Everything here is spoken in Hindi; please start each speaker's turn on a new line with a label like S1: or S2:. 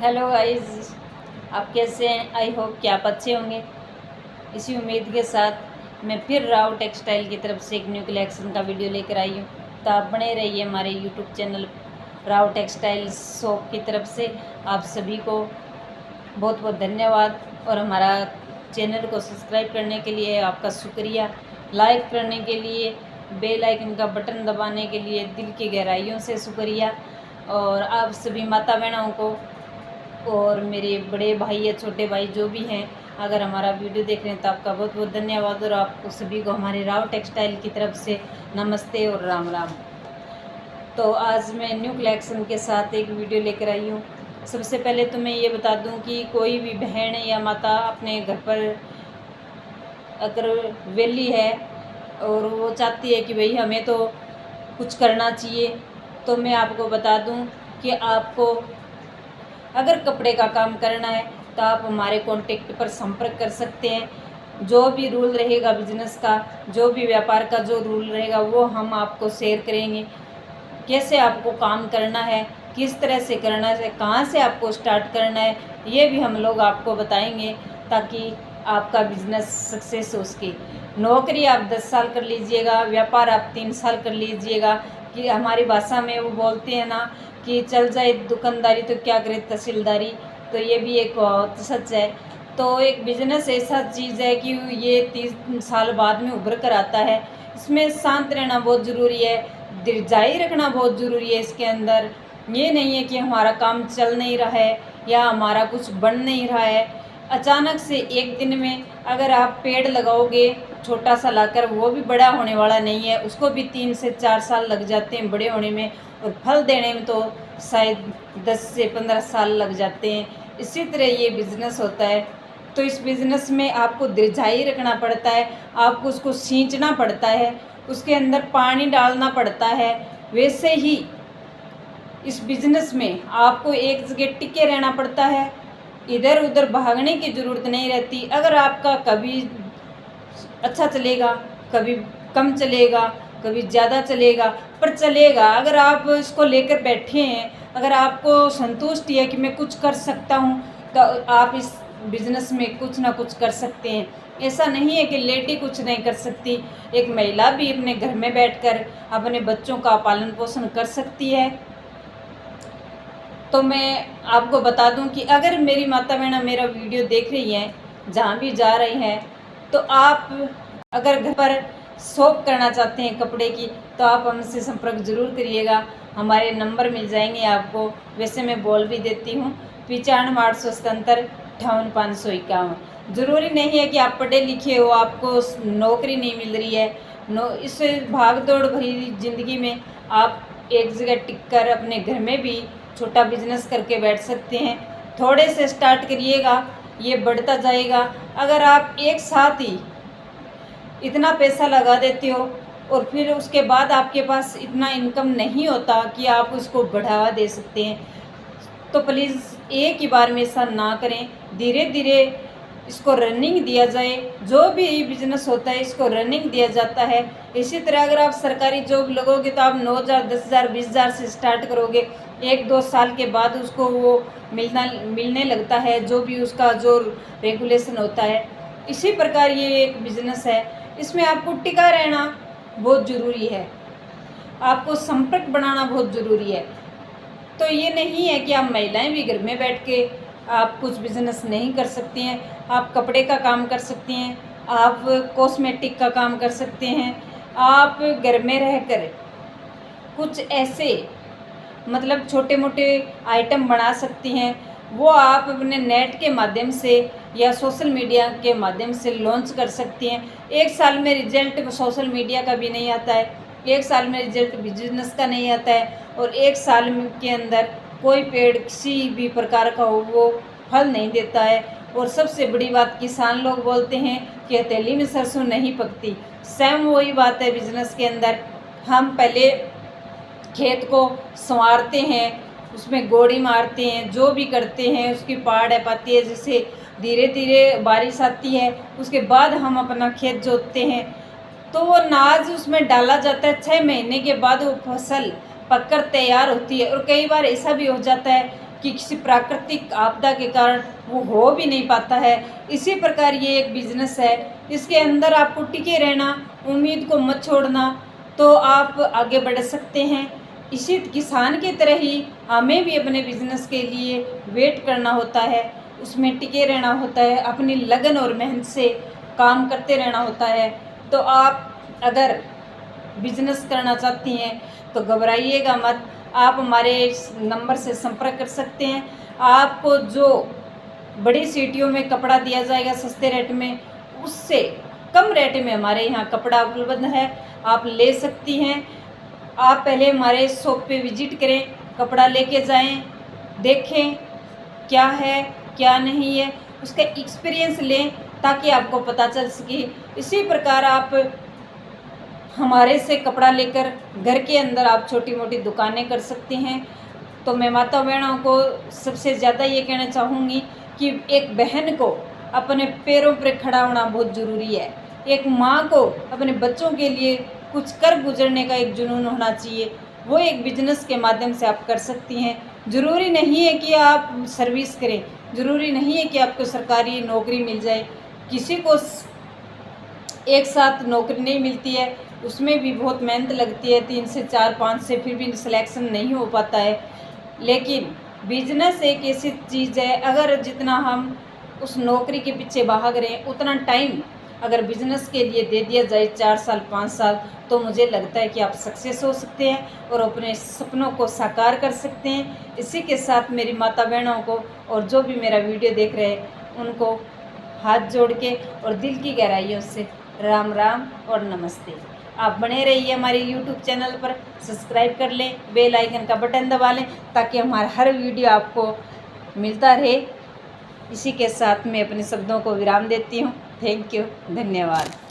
S1: हेलो गाइस, आप कैसे हैं? आई होप कि आप अच्छे होंगे। इसी उम्मीद के साथ मैं फिर राव टेक्सटाइल की तरफ से एक न्यू कलेक्शन का वीडियो लेकर आई हूँ। तो आप बने रहिए हमारे YouTube channel Rao textile shop की तरफ से। आप सभी को बहुत बहुत धन्यवाद और हमारा चैनल को सब्सक्राइब करने के लिए आपका शुक्रिया। लाइक करने के लिए, बेल आइकन का बटन दबाने के लिए दिल की गहराइयों से शुक्रिया। और आप सभी माता बहनों को और मेरे बड़े भाई या छोटे भाई जो भी हैं, अगर हमारा वीडियो देख रहे हैं तो आपका बहुत बहुत धन्यवाद। और आपको सभी को हमारे राव टेक्सटाइल की तरफ से नमस्ते और राम राम। तो आज मैं न्यू कलेक्शन के साथ एक वीडियो लेकर आई हूँ। सबसे पहले तो मैं ये बता दूँ कि कोई भी बहन या माता अपने घर पर अगर वेली है और वो चाहती है कि भाई हमें तो कुछ करना चाहिए, तो मैं आपको बता दूँ कि आपको अगर कपड़े का काम करना है तो आप हमारे कांटेक्ट पर संपर्क कर सकते हैं। जो भी रूल रहेगा बिजनेस का, जो भी व्यापार का जो रूल रहेगा वो हम आपको शेयर करेंगे। कैसे आपको काम करना है, किस तरह से करना है, कहाँ से आपको स्टार्ट करना है, ये भी हम लोग आपको बताएंगे ताकि आपका बिजनेस सक्सेस हो सके। नौकरी आप 10 साल कर लीजिएगा, व्यापार आप 3 साल कर लीजिएगा। कि हमारी भाषा में वो बोलते हैं ना कि चल जाए दुकानदारी तो क्या करे तहसीलदारी, तो ये भी एक बहुत सच है। तो एक बिजनेस ऐसा चीज़ है कि ये 30 साल बाद में उभर कर आता है। इसमें शांत रहना बहुत ज़रूरी है, धीरजाई रखना बहुत ज़रूरी है इसके अंदर। ये नहीं है कि हमारा काम चल नहीं रहा है या हमारा कुछ बन नहीं रहा है। अचानक से एक दिन में अगर आप पेड़ लगाओगे छोटा सा लाकर, वो भी बड़ा होने वाला नहीं है, उसको भी 3 से 4 साल लग जाते हैं बड़े होने में, और फल देने में तो शायद 10 से 15 साल लग जाते हैं। इसी तरह ये बिज़नेस होता है। तो इस बिज़नेस में आपको धैर्य रखना पड़ता है, आपको उसको सींचना पड़ता है, उसके अंदर पानी डालना पड़ता है। वैसे ही इस बिज़नेस में आपको एक जगह टिके रहना पड़ता है, इधर उधर भागने की ज़रूरत नहीं रहती। अगर आपका कभी अच्छा चलेगा, कभी कम चलेगा, कभी ज़्यादा चलेगा, पर चलेगा। अगर आप इसको लेकर बैठे हैं, अगर आपको संतुष्टि है कि मैं कुछ कर सकता हूँ, तो आप इस बिज़नेस में कुछ ना कुछ कर सकते हैं। ऐसा नहीं है कि लेडी कुछ नहीं कर सकती, एक महिला भी अपने घर में बैठकर अपने बच्चों का पालन पोषण कर सकती है। तो मैं आपको बता दूं कि अगर मेरी माता बहना मेरा वीडियो देख रही हैं, जहाँ भी जा रही हैं, तो आप अगर घर पर शॉप करना चाहते हैं कपड़े की, तो आप हमसे संपर्क ज़रूर करिएगा। हमारे नंबर मिल जाएंगे आपको, वैसे मैं बोल भी देती हूँ 95 877 58 551। ज़रूरी नहीं है कि आप पढ़े लिखे हो, आपको नौकरी नहीं मिल रही है। इस भाग दौड़ भरी ज़िंदगी में आप एक जगह टिक कर अपने घर में भी छोटा बिजनेस करके बैठ सकते हैं। थोड़े से स्टार्ट करिएगा, ये बढ़ता जाएगा। अगर आप एक साथ ही इतना पैसा लगा देते हो और फिर उसके बाद आपके पास इतना इनकम नहीं होता कि आप उसको बढ़ावा दे सकते हैं, तो प्लीज़ एक ही बार में ऐसा ना करें। धीरे धीरे इसको रनिंग दिया जाए। जो भी बिजनेस होता है इसको रनिंग दिया जाता है। इसी तरह अगर आप सरकारी जॉब लगोगे तो आप 9,000 10,000 20,000 से स्टार्ट करोगे, 1-2 साल के बाद उसको वो मिलने लगता है, जो भी उसका जो रेगुलेशन होता है। इसी प्रकार ये एक बिजनेस है, इसमें आपको टिका रहना बहुत ज़रूरी है, आपको संपर्क बनाना बहुत ज़रूरी है। तो ये नहीं है कि आप महिलाएं भी घर में बैठ के आप कुछ बिजनेस नहीं कर सकती हैं। आप कपड़े का काम कर सकती हैं, आप कॉस्मेटिक का काम कर सकते हैं, आप घर में रहकर कुछ ऐसे मतलब छोटे मोटे आइटम बना सकती हैं। वो आप अपने नेट के माध्यम से या सोशल मीडिया के माध्यम से लॉन्च कर सकती हैं। 1 साल में रिजल्ट सोशल मीडिया का भी नहीं आता है, 1 साल में रिजल्ट बिजनेस का नहीं आता है, और 1 साल के अंदर कोई पेड़ किसी भी प्रकार का हो वो फल नहीं देता है। और सबसे बड़ी बात, किसान लोग बोलते हैं कि हथेली में सरसों नहीं पकती, सेम वही बात है बिजनेस के अंदर। हम पहले खेत को संवारते हैं, उसमें गोड़ी मारते हैं, जो भी करते हैं उसकी पाड़ है पाती है, जैसे धीरे धीरे बारिश आती है उसके बाद हम अपना खेत जोतते हैं। तो वो अनाज उसमें डाला जाता है, 6 महीने के बाद वो फसल पककर तैयार होती है। और कई बार ऐसा भी हो जाता है कि किसी प्राकृतिक आपदा के कारण वो हो भी नहीं पाता है। इसी प्रकार ये एक बिजनेस है, इसके अंदर आपको टिके रहना, उम्मीद को मत छोड़ना, तो आप आगे बढ़ सकते हैं। इसी किसान की तरह ही हमें भी अपने बिजनेस के लिए वेट करना होता है, उसमें टिके रहना होता है, अपनी लगन और मेहनत से काम करते रहना होता है। तो आप अगर बिजनेस करना चाहती हैं तो घबराइएगा मत, आप हमारे इस नंबर से संपर्क कर सकते हैं। आपको जो बड़ी सीटियों में कपड़ा दिया जाएगा सस्ते रेट में, उससे कम रेट में हमारे यहाँ कपड़ा उपलब्ध है, आप ले सकती हैं। आप पहले हमारे शॉप पे विजिट करें, कपड़ा लेके जाएं, देखें क्या है क्या नहीं है, उसका एक्सपीरियंस लें ताकि आपको पता चल सके। इसी प्रकार आप हमारे से कपड़ा लेकर घर के अंदर आप छोटी मोटी दुकानें कर सकते हैं। तो मैं माता बहनों को सबसे ज़्यादा ये कहना चाहूँगी कि एक बहन को अपने पैरों पर खड़ा होना बहुत ज़रूरी है। एक माँ को अपने बच्चों के लिए कुछ कर गुजरने का एक जुनून होना चाहिए, वो एक बिजनेस के माध्यम से आप कर सकती हैं। ज़रूरी नहीं है कि आप सर्विस करें, ज़रूरी नहीं है कि आपको सरकारी नौकरी मिल जाए। किसी को एक साथ नौकरी नहीं मिलती है, उसमें भी बहुत मेहनत लगती है, 3 से 4 5 से फिर भी सिलेक्शन नहीं हो पाता है। लेकिन बिजनेस एक ऐसी चीज़ है, अगर जितना हम उस नौकरी के पीछे भाग रहे हैं उतना टाइम अगर बिजनेस के लिए दे दिया जाए 4 साल 5 साल, तो मुझे लगता है कि आप सक्सेस हो सकते हैं और अपने सपनों को साकार कर सकते हैं। इसी के साथ मेरी माता बहनों को और जो भी मेरा वीडियो देख रहे हैं उनको हाथ जोड़ के और दिल की गहराइयों से राम राम और नमस्ते। आप बने रहिए हमारे YouTube चैनल पर, सब्सक्राइब कर लें, बेल आइकन का बटन दबा लें ताकि हमारा हर वीडियो आपको मिलता रहे। इसी के साथ मैं अपने शब्दों को विराम देती हूँ। थैंक यू, धन्यवाद।